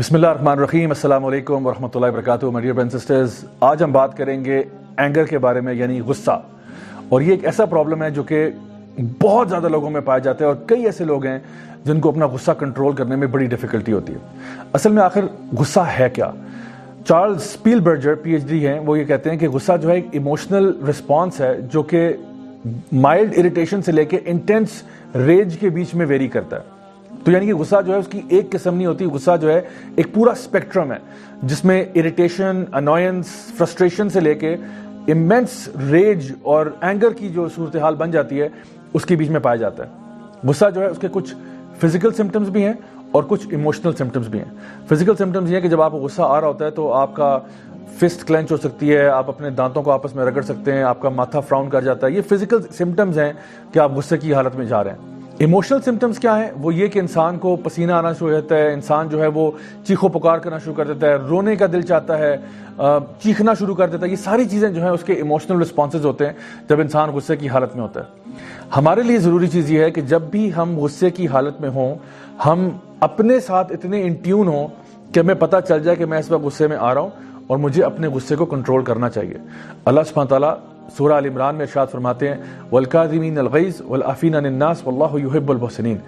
بسم اللہ الرحمن الرحیم۔ السلام علیکم ورحمۃ اللہ وبرکاتہ۔ Made dear brothers and sisters, آج ہم بات کریں گے اینگر کے بارے میں، یعنی غصہ۔ اور یہ ایک ایسا پرابلم ہے جو کہ بہت زیادہ لوگوں میں پایا جاتا ہے، اور کئی ایسے لوگ ہیں جن کو اپنا غصہ کنٹرول کرنے میں بڑی ڈیفیکلٹی ہوتی ہے۔ اصل میں آخر غصہ ہے کیا؟ چارلز اسپیلبرجر PhD ہیں، وہ یہ کہتے ہیں کہ غصہ جو ہے ایک ایموشنل رسپانس ہے جو کہ مائلڈ اریٹیشن سے لے کے انٹینس ریج کے بیچ میں ویری کرتا ہے۔ تو یعنی کہ غصہ جو ہے اس کی ایک قسم نہیں ہوتی، غصہ جو ہے ایک پورا اسپیکٹرم ہے جس میں اریٹیشن، انوائنس، فرسٹریشن سے لے کے امینس ریج اور اینگر کی جو صورتحال بن جاتی ہے اس کے بیچ میں پایا جاتا ہے۔ غصہ جو ہے اس کے کچھ فزیکل سمٹمز بھی ہیں اور کچھ ایموشنل سمٹمز بھی ہیں۔ فزیکل سمٹمز یہ ہے کہ جب آپ کو غصہ آ رہا ہوتا ہے تو آپ کا فسٹ کلینچ ہو سکتی ہے، آپ اپنے دانتوں کو آپس میں رگڑ سکتے ہیں، آپ کا ماتھا فراؤن کر جاتا ہے۔ یہ فزیکل سمٹمز ہیں کہ آپ غصے کی حالت میں جا رہے ہیں۔ ایموشنل سمٹمز کیا ہیں؟ وہ یہ کہ انسان کو پسینہ آنا شروع ہو جاتا ہے، انسان جو ہے وہ چیخو پکار کرنا شروع کر دیتا ہے، رونے کا دل چاہتا ہے، چیخنا شروع کر دیتا ہے۔ یہ ساری چیزیں جو ہیں اس کے ایموشنل رسپانسز ہوتے ہیں جب انسان غصے کی حالت میں ہوتا ہے۔ ہمارے لیے ضروری چیز یہ ہے کہ جب بھی ہم غصے کی حالت میں ہوں، ہم اپنے ساتھ اتنے ان ٹیون ہوں کہ ہمیں پتہ چل جائے کہ میں اس وقت غصے میں آ رہا ہوں اور مجھے اپنے غصے کو کنٹرول کرنا چاہیے۔ اللہ سبحانہ تعالیٰ سورہ آل عمران میں ارشاد فرماتے ہیں وَالْكَاظِمِينَ الْغَيْظَ وَالْعَافِينَ عَنِ النَّاسِ وَاللَّهُ يُحِبُّ الْمُحْسِنِينَ،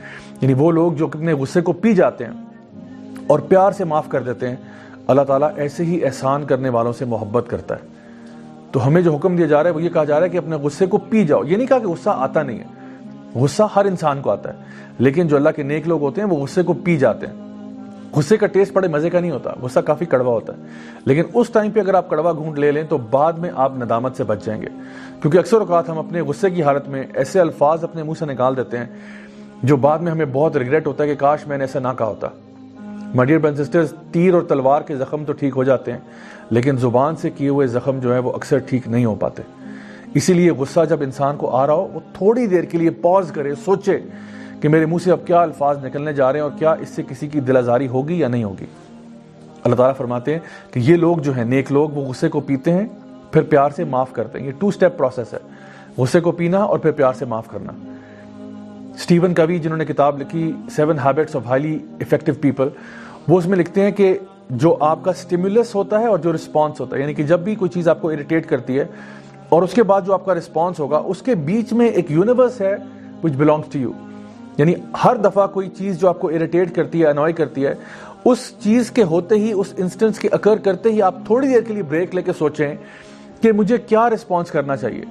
یعنی وہ لوگ جو اپنے غصے کو پی جاتے ہیں اور پیار سے معاف کر دیتے ہیں، اللہ تعالیٰ ایسے ہی احسان کرنے والوں سے محبت کرتا ہے۔ تو ہمیں جو حکم دیا جا رہا ہے وہ یہ کہا جا رہا ہے کہ اپنے غصے کو پی جاؤ۔ یہ نہیں کہا کہ غصہ آتا نہیں ہے، غصہ ہر انسان کو آتا ہے، لیکن جو اللہ کے نیک لوگ ہوتے ہیں وہ غصے کو پی جاتے ہیں۔ غصے کا ٹیسٹ بڑے مزے کا نہیں ہوتا، غصہ کافی کڑوا ہوتا ہے، لیکن اس ٹائم پہ اگر آپ کڑوا گھونٹ لے لیں تو بعد میں آپ ندامت سے بچ جائیں گے، کیونکہ اکثر اوقات ہم اپنے غصے کی حالت میں ایسے الفاظ اپنے منہ سے نکال دیتے ہیں جو بعد میں ہمیں بہت ریگریٹ ہوتا ہے کہ کاش میں نے ایسا نہ کہا ہوتا۔ مائی ڈیئر برادرز اینڈ سسٹرز، تیر اور تلوار کے زخم تو ٹھیک ہو جاتے ہیں، لیکن زبان سے کیے ہوئے زخم جو ہے وہ اکثر ٹھیک نہیں ہو پاتے۔ اسی لیے غصہ جب انسان کو آ رہا ہو وہ تھوڑی دیر کے لیے پاز کرے، سوچے کہ میرے منہ سے اب کیا الفاظ نکلنے جا رہے ہیں اور کیا اس سے کسی کی دل آزاری ہوگی یا نہیں ہوگی۔ اللہ تعالیٰ فرماتے ہیں کہ یہ لوگ جو ہیں نیک لوگ، وہ غصے کو پیتے ہیں پھر پیار سے معاف کرتے ہیں۔ یہ 2 اسٹیپ پروسیس ہے، غصے کو پینا اور پھر پیار سے معاف کرنا۔ اسٹیون کوی جنہوں نے کتاب لکھی 7 habits of highly effective people, وہ اس میں لکھتے ہیں کہ جو آپ کا سٹیمولس ہوتا ہے اور جو رسپانس ہوتا ہے، یعنی کہ جب بھی کوئی چیز آپ کو اریٹیٹ کرتی ہے اور اس کے بعد جو آپ کا رسپانس ہوگا، اس کے بیچ میں ایک یونیورس ہے which belongs to you۔ یعنی ہر دفعہ کوئی چیز جو آپ کو اریٹیٹ کرتی ہے، انوائے کرتی ہے، اس چیز کے ہوتے ہی، اس انسٹنس کے اکر کرتے ہی آپ تھوڑی دیر کے لیے بریک لے کے سوچیں کہ مجھے کیا رسپانس کرنا چاہیے۔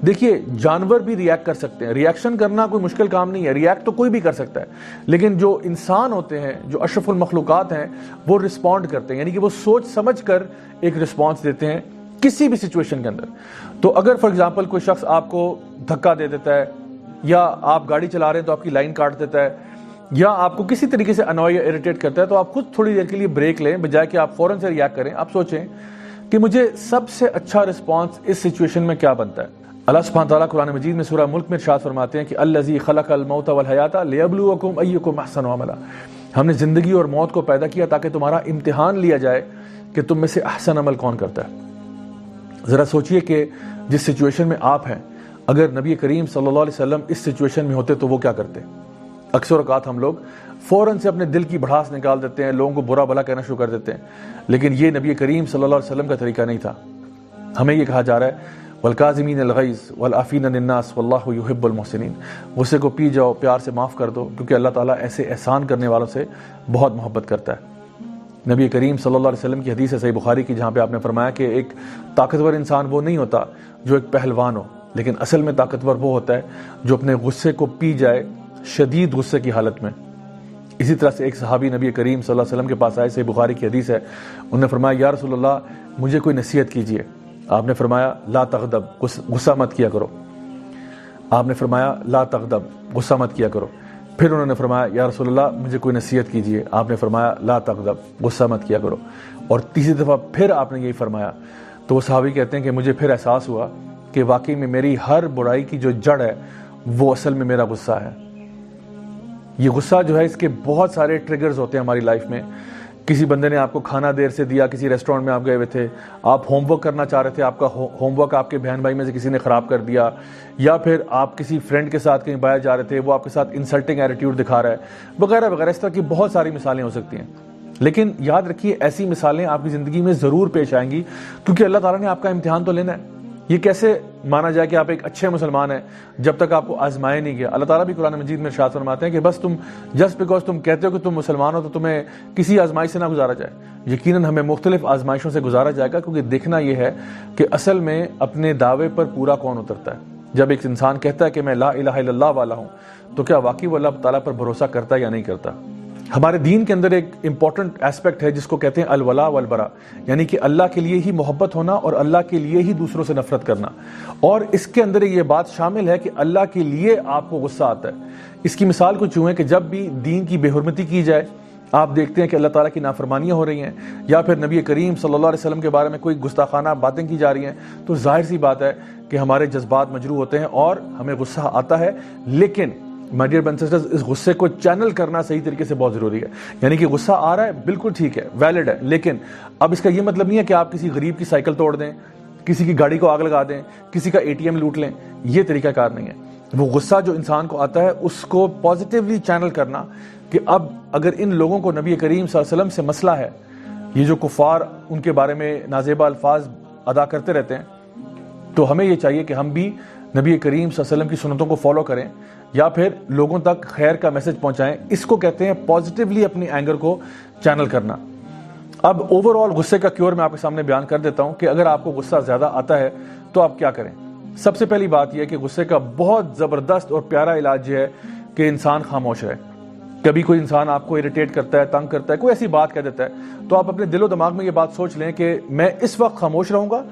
دیکھیے جانور بھی ریئیکٹ کر سکتے ہیں، ریئیکشن کرنا کوئی مشکل کام نہیں ہے، ریئیکٹ تو کوئی بھی کر سکتا ہے، لیکن جو انسان ہوتے ہیں، جو اشرف المخلوقات ہیں، وہ رسپونڈ کرتے ہیں، یعنی کہ وہ سوچ سمجھ کر ایک رسپانس دیتے ہیں کسی بھی سچویشن کے اندر۔ تو اگر فار ایگزامپل کوئی شخص آپ کو دھکا دے دیتا ہے، یا آپ گاڑی چلا رہے ہیں تو آپ کی لائن کاٹ دیتا ہے، یا آپ کو کسی طریقے سے انوائے یا اریٹیٹ کرتا ہے، تو آپ خود تھوڑی دیر کے لیے بریک لیں، بجائے کہ آپ فوراً سے ریئیکٹ کریں۔ آپ سوچیں کہ مجھے سب سے اچھا رسپانس اس سچویشن میں کیا بنتا ہے۔ اللہ سبحانہ تعالیٰ قرآن مجید میں سورہ ملک میں ارشاد فرماتے ہیں کہ الذی خلق الموت والحیات لیبلوکم ایکم احسن عملا، ہم نے زندگی اور موت کو پیدا کیا تاکہ تمہارا امتحان لیا جائے کہ تم میں سے احسن عمل کون کرتا ہے۔ ذرا سوچئے کہ جس سچویشن میں آپ ہیں، اگر نبی کریم صلی اللہ علیہ وسلم اس سچویشن میں ہوتے تو وہ کیا کرتے؟ اکثر اوقات ہم لوگ فوراً سے اپنے دل کی بھڑاس نکال دیتے ہیں، لوگوں کو برا بھلا کہنا شروع کر دیتے ہیں، لیکن یہ نبی کریم صلی اللہ علیہ وسلم کا طریقہ نہیں تھا۔ ہمیں یہ کہا جا رہا ہے وَالْكَاظِمِينَ الْغَيْظَ وَالْعَافِينَ عَنِ النَّاسِ وَاللَّهُ يُحِبُّ الْمُحْسِنِينَ، غصے کو پی جاؤ، پیار سے معاف کر دو، کیونکہ اللہ تعالیٰ ایسے احسان کرنے والوں سے بہت محبت کرتا ہے۔ نبی کریم صلی اللہ علیہ وسلم کی حدیث ہے صحیح بخاری کی، جہاں پہ آپ نے فرمایا کہ ایک طاقتور انسان وہ نہیں ہوتا جو ایک پہلوان ہو، لیکن اصل میں طاقتور وہ ہوتا ہے جو اپنے غصے کو پی جائے شدید غصے کی حالت میں۔ اسی طرح سے ایک صحابی نبی کریم صلی اللہ علیہ وسلم کے پاس آئے، صحیح بخاری کی حدیث ہے، انہوں نے فرمایا یا رسول اللہ مجھے کوئی نصیحت کیجیے۔ آپ نے فرمایا لا تغضب، غصہ مت کیا کرو۔ آپ نے فرمایا لا تغضب، غصہ مت کیا کرو۔ پھر انہوں نے فرمایا یا رسول اللہ مجھے کوئی نصیحت کیجیے۔ آپ نے فرمایا لا تغضب، غصہ مت کیا کرو۔ اور تیسری دفعہ پھر آپ نے یہی فرمایا، تو وہ صحابی کہتے ہیں کہ مجھے پھر احساس ہوا کہ واقعی میں میری ہر برائی کی جو جڑ ہے وہ اصل میں میرا غصہ ہے۔ یہ غصہ جو ہے اس کے بہت سارے ٹریگرز ہوتے ہیں ہماری لائف میں۔ کسی بندے نے آپ کو کھانا دیر سے دیا، کسی ریسٹورینٹ میں آپ گئے ہوئے تھے، آپ ہوم ورک کرنا چاہ رہے تھے، آپ کا ہوم ورک آپ کے بہن بھائی میں سے کسی نے خراب کر دیا، یا پھر آپ کسی فرینڈ کے ساتھ کہیں باہر جا رہے تھے، وہ آپ کے ساتھ انسلٹنگ ایٹیٹیوڈ دکھا رہا ہے، وغیرہ وغیرہ۔ اس طرح کی بہت ساری مثالیں ہو سکتی ہیں۔ لیکن یاد رکھیے ایسی مثالیں آپ کی زندگی میں ضرور پیش آئیں گی، کیونکہ اللہ تعالیٰ نے آپ کا امتحان تو لینا ہے۔ یہ کیسے مانا جائے کہ آپ ایک اچھے مسلمان ہیں جب تک آپ کو آزمایا نہیں گیا؟ اللہ تعالیٰ بھی قرآن مجید میں ارشاد فرماتے ہیں کہ بس تم جسٹ بیکاز تم کہتے ہو کہ تم مسلمان ہو تو تمہیں کسی آزمائش سے نہ گزارا جائے۔ یقیناً ہمیں مختلف آزمائشوں سے گزارا جائے گا، کیونکہ دیکھنا یہ ہے کہ اصل میں اپنے دعوے پر پورا کون اترتا ہے۔ جب ایک انسان کہتا ہے کہ میں لا الہ الا اللہ والا ہوں، تو کیا واقعی وہ اللہ تعالیٰ پر بھروسہ کرتا ہے یا نہیں کرتا؟ ہمارے دین کے اندر ایک امپورٹنٹ ایسپیکٹ ہے جس کو کہتے ہیں الولا والبرا، یعنی کہ اللہ کے لیے ہی محبت ہونا اور اللہ کے لیے ہی دوسروں سے نفرت کرنا۔ اور اس کے اندر یہ بات شامل ہے کہ اللہ کے لیے آپ کو غصہ آتا ہے۔ اس کی مثال کچھ یوں ہے کہ جب بھی دین کی بے حرمتی کی جائے، آپ دیکھتے ہیں کہ اللہ تعالیٰ کی نافرمانیاں ہو رہی ہیں، یا پھر نبی کریم صلی اللہ علیہ وسلم کے بارے میں کوئی گستاخانہ باتیں کی جا رہی ہیں، تو ظاہر سی بات ہے کہ ہمارے جذبات مجروح ہوتے ہیں اور ہمیں غصہ آتا ہے۔ لیکن my dear brothers and sisters, اس غصے کو چینل کرنا صحیح طریقے سے بہت ضروری ہے۔ یعنی کہ غصہ آ رہا ہے، بالکل ٹھیک ہے، ویلڈ ہے، لیکن اب اس کا یہ مطلب نہیں ہے کہ آپ کسی غریب کی سائیکل توڑ دیں، کسی کی گاڑی کو آگ لگا دیں، کسی کا ATM لوٹ لیں۔ یہ طریقہ کار نہیں ہے۔ وہ غصہ جو انسان کو آتا ہے اس کو پازیٹیولی چینل کرنا کہ اب اگر ان لوگوں کو نبی کریم صلی اللہ علیہ وسلم سے مسئلہ ہے، یہ جو کفار ان کے بارے میں نازیبہ الفاظ ادا کرتے رہتے ہیں، تو ہمیں یہ چاہیے کہ ہم بھی نبی کریم صلی اللہ علیہ وسلم کی سنتوں کو فالو کریں یا پھر لوگوں تک خیر کا میسج پہنچائیں۔ اس کو کہتے ہیں پازیٹیولی اپنی اینگر کو چینل کرنا۔ اب اوور آل غصے کا کیور میں آپ کے سامنے بیان کر دیتا ہوں کہ اگر آپ کو غصہ زیادہ آتا ہے تو آپ کیا کریں۔ سب سے پہلی بات یہ ہے کہ غصے کا بہت زبردست اور پیارا علاج یہ ہے کہ انسان خاموش رہے۔ کبھی کوئی انسان آپ کو اریٹیٹ کرتا ہے، تنگ کرتا ہے، کوئی ایسی بات کہہ دیتا ہے، تو آپ اپنے دل و دماغ میں یہ بات سوچ لیں کہ میں اس وقت خاموش رہوں گا،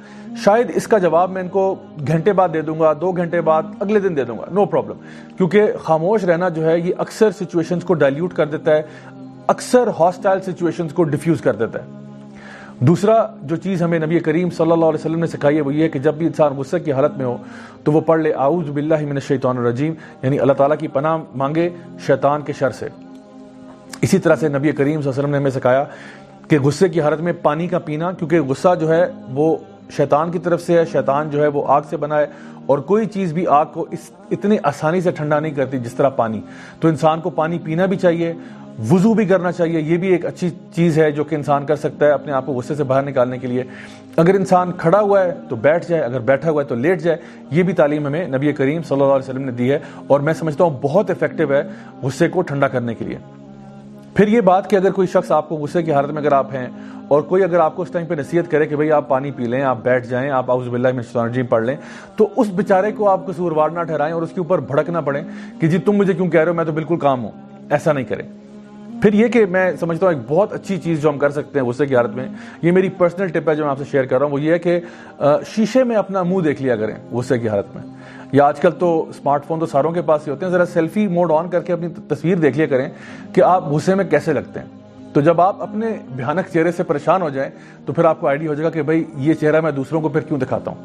شاید اس کا جواب میں ان کو گھنٹے بعد دے دوں گا، 2 گھنٹے بعد، اگلے دن دے دوں گا، نو پرابلم۔ کیونکہ خاموش رہنا جو ہے یہ اکثر سچویشنز کو ڈائلیوٹ کر دیتا ہے، اکثر ہاسٹائل سچویشنز کو ڈیفیوز کر دیتا ہے۔ دوسرا جو چیز ہمیں نبی کریم صلی اللہ علیہ وسلم نے سکھائی ہے وہ یہ ہے کہ جب بھی انسان غصے کی حالت میں ہو تو وہ پڑھ لے اعوذ باللہ من الشیطان الرجیم، یعنی اللہ تعالیٰ کی پناہ مانگے شیطان کے شر سے۔ اسی طرح سے نبی کریم صلی اللہ علیہ وسلم نے ہمیں سکھایا کہ غصے کی حالت میں پانی کا پینا، کیونکہ غصہ جو ہے وہ شیطان کی طرف سے ہے، شیطان جو ہے وہ آگ سے بنا ہے، اور کوئی چیز بھی آگ کو اتنے آسانی سے ٹھنڈا نہیں کرتی جس طرح پانی۔ تو انسان کو پانی پینا بھی چاہیے، وضو بھی کرنا چاہیے، یہ بھی ایک اچھی چیز ہے جو کہ انسان کر سکتا ہے اپنے آپ کو غصے سے باہر نکالنے کے لیے۔ اگر انسان کھڑا ہوا ہے تو بیٹھ جائے، اگر بیٹھا ہوا ہے تو لیٹ جائے۔ یہ بھی تعلیم ہمیں نبی کریم صلی اللہ علیہ وسلم نے دی ہے، اور میں سمجھتا ہوں بہت افیکٹو ہے غصے کو ٹھنڈا کرنے کے لیے۔ پھر یہ بات کہ اگر کوئی شخص آپ کو غصے کی حالت میں اگر آپ ہیں اور کوئی اگر آپ کو اس ٹائم پہ نصیحت کرے کہ بھئی آپ پانی پی لیں، آپ بیٹھ جائیں، آپ اعوذ باللہ من الشیطان الرجیم پڑھ لیں، تو اس بیچارے کو آپ قصوروار نہ ٹھہرائیں اور اس کے اوپر بھڑک نہ پڑیں کہ جی تم مجھے کیوں کہہ رہے ہو، میں تو بالکل کام ہوں۔ ایسا نہیں کریں۔ پھر یہ کہ میں سمجھتا ہوں ایک بہت اچھی چیز جو ہم کر سکتے ہیں غصے کی حالت میں، یہ میری پرسنل ٹپ ہے جو میں آپ سے شیئر کر رہا ہوں، وہ یہ ہے کہ شیشے میں اپنا منہ دیکھ لیا کریں غصے کی حالت میں۔ یا آج کل تو اسمارٹ فون تو ساروں کے پاس ہی ہوتے ہیں، ذرا سیلفی موڈ آن کر کے اپنی تصویر دیکھ لیا کریں کہ آپ غصے میں کیسے لگتے ہیں۔ تو جب آپ اپنے بھیانک چہرے سے پریشان ہو جائیں تو پھر آپ کو آئیڈیا ہو جائے گا کہ بھئی یہ چہرہ میں دوسروں کو پھر کیوں دکھاتا ہوں۔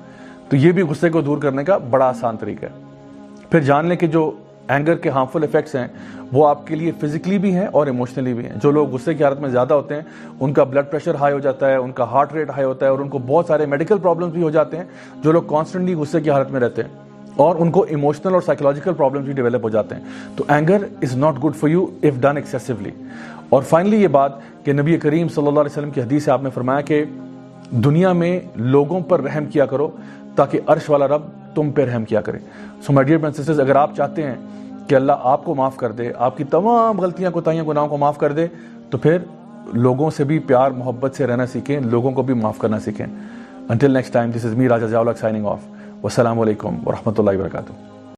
تو یہ بھی غصے کو دور کرنے کا بڑا آسان طریقہ ہے۔ پھر جان لیں کہ جو اینگر کے ہارمفل ایفیکٹس ہیں وہ آپ کے لیے فزیکلی بھی ہیں اور ایموشنلی بھی ہیں۔ جو لوگ غصے کی حالت میں زیادہ ہوتے ہیں ان کا بلڈ پریشر ہائی ہو جاتا ہے، ان کا ہارٹ ریٹ ہائی ہوتا ہے، اور ان کو بہت سارے میڈیکل پرابلمس بھی ہو جاتے ہیں۔ جو لوگ کانسٹنٹلی غصے کی حالت میں رہتے ہیں اور ان کو ایموشنل اور سائیکولوجیکل پرابلمس بھی ڈیولپ ہو جاتے ہیں۔ تو anger is not good for you if done ایکسیسولی۔ اور فائنلی یہ بات کہ نبی کریم صلی اللہ علیہ وسلم کی حدیث سے آپ نے فرمایا کہ دنیا میں لوگوں پر رحم کیا کرو تاکہ عرش والا رب تم پہ رحم کیا کرے۔ So my dear brothers and sisters, اگر آپ چاہتے ہیں کہ اللہ آپ کو معاف کر دے، آپ کی تمام غلطیاں کوتاہیاں گناہوں کو معاف کر دے، تو پھر لوگوں سے بھی پیار محبت سے رہنا سیکھیں، لوگوں کو بھی معاف کرنا سیکھیں۔ Until next time, this is me, Raja Zawlak, signing off. Wassalamu alaikum wa rahmatullahi wa barakatuh.